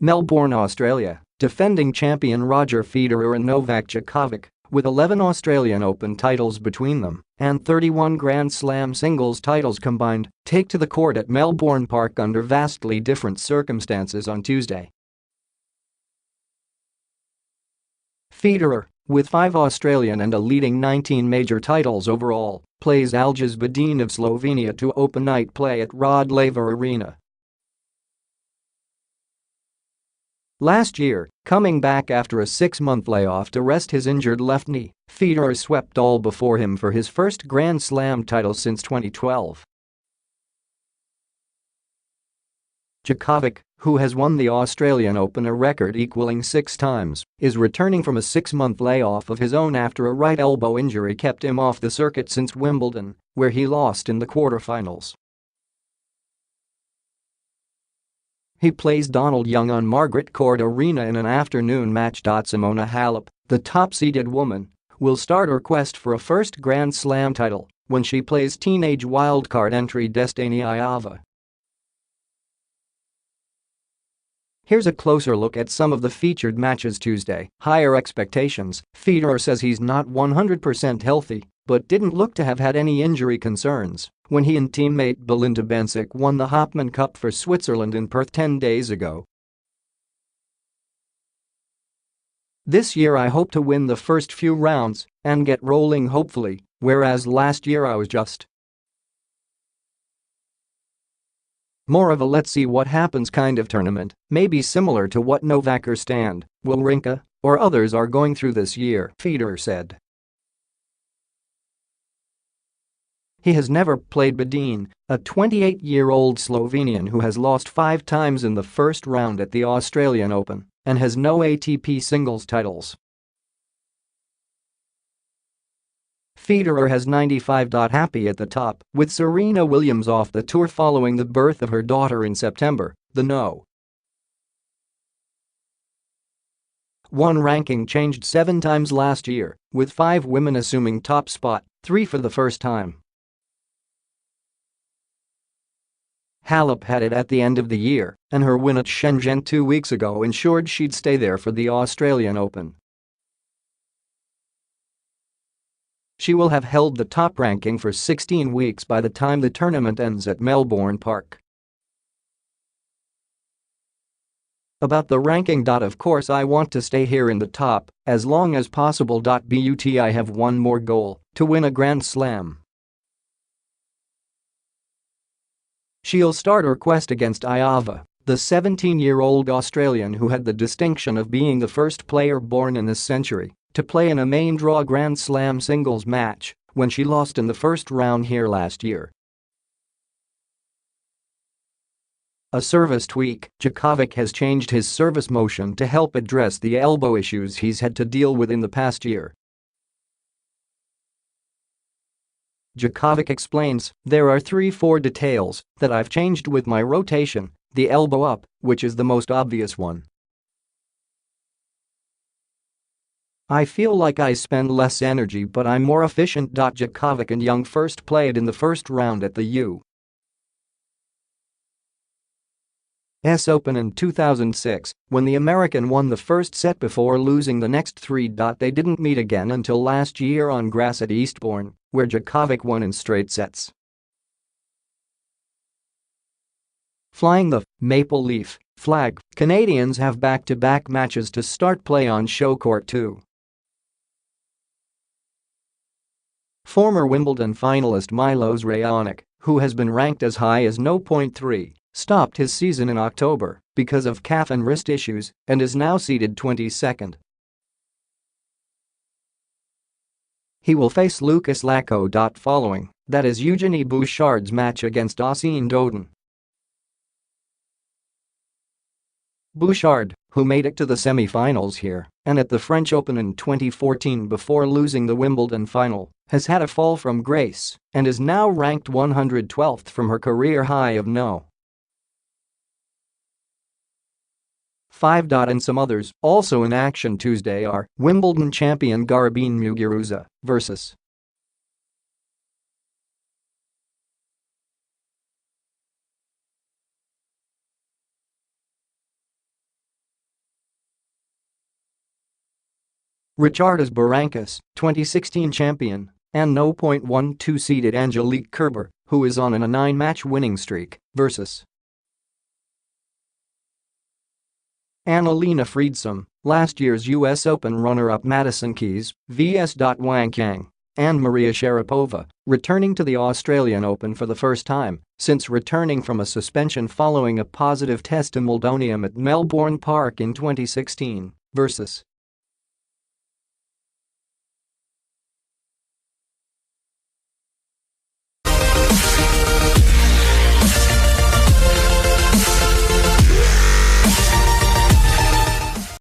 Melbourne, Australia, defending champion Roger Federer and Novak Djokovic, with 11 Australian Open titles between them and 31 Grand Slam singles titles combined, take to the court at Melbourne Park under vastly different circumstances on Tuesday. Federer, with 5 Australian and a leading 19 major titles overall, plays Aljaz Bedene of Slovenia to open night play at Rod Laver Arena. Last year, coming back after a 6-month layoff to rest his injured left knee, Federer swept all before him for his first Grand Slam title since 2012. Djokovic, who has won the Australian Open a record equaling 6 times, is returning from a 6-month layoff of his own after a right elbow injury kept him off the circuit since Wimbledon, where he lost in the quarterfinals. He plays Donald Young on Margaret Court Arena in an afternoon match. Simona Halep, the top-seeded woman, will start her quest for a first Grand Slam title when she plays teenage wildcard entry Destanee Aiava. Here's a closer look at some of the featured matches Tuesday. Higher expectations. Federer says he's not 100% healthy, but didn't look to have had any injury concerns when he and teammate Belinda Bencic won the Hopman Cup for Switzerland in Perth 10 days ago. This year I hope to win the first few rounds and get rolling hopefully, whereas last year I was just more of a let's see what happens kind of tournament, maybe similar to what Novak or Stan, Wawrinka, or others are going through this year, Federer said. He has never played Bedene, a 28-year-old Slovenian who has lost 5 times in the first round at the Australian Open and has no ATP singles titles. Federer has 95. Happy at the top, with Serena Williams off the tour following the birth of her daughter in September, the No. 1 ranking changed 7 times last year, with 5 women assuming top spot, 3 for the first time. Halep had it at the end of the year, and her win at Shenzhen 2 weeks ago ensured she'd stay there for the Australian Open. She will have held the top ranking for 16 weeks by the time the tournament ends at Melbourne Park. About the ranking. Of course I want to stay here in the top as long as possible. But I have one more goal, to win a Grand Slam. She'll start her quest against Aiava, the 17-year-old Australian who had the distinction of being the first player born in this century to play in a main draw Grand Slam singles match when she lost in the first round here last year. A service tweak. Djokovic has changed his service motion to help address the elbow issues he's had to deal with in the past year. Djokovic explains, there are 3-4 details that I've changed with my rotation, the elbow up, which is the most obvious one. I feel like I spend less energy but I'm more efficient. Djokovic and Young first played in the first round at the U.S. Open in 2006, when the American won the first set before losing the next 3. They didn't meet again until last year on grass at Eastbourne, where Djokovic won in straight sets. Flying the Maple Leaf flag, Canadians have back-to-back matches to start play on show court too. Former Wimbledon finalist Milos Raonic, who has been ranked as high as .3, stopped his season in October because of calf and wrist issues and is now seeded 22nd. He will face Lucas Lacko. Following that is Eugenie Bouchard's match against Ossine Dodin. Bouchard, who made it to the semi-finals here and at the French Open in 2014 before losing the Wimbledon final, has had a fall from grace and is now ranked 112th from her career high of No. 5. And some others also in action Tuesday are Wimbledon champion Garbiñe Muguruza vs. Richardas Berankis, 2016 champion, and 0.12-seeded Angelique Kerber, who is on a 9-match winning streak, versus Annalena Friedsam, last year's U.S. Open runner-up Madison Keys, vs. Wang Yang, and Maria Sharapova, returning to the Australian Open for the first time since returning from a suspension following a positive test in meldonium at Melbourne Park in 2016, versus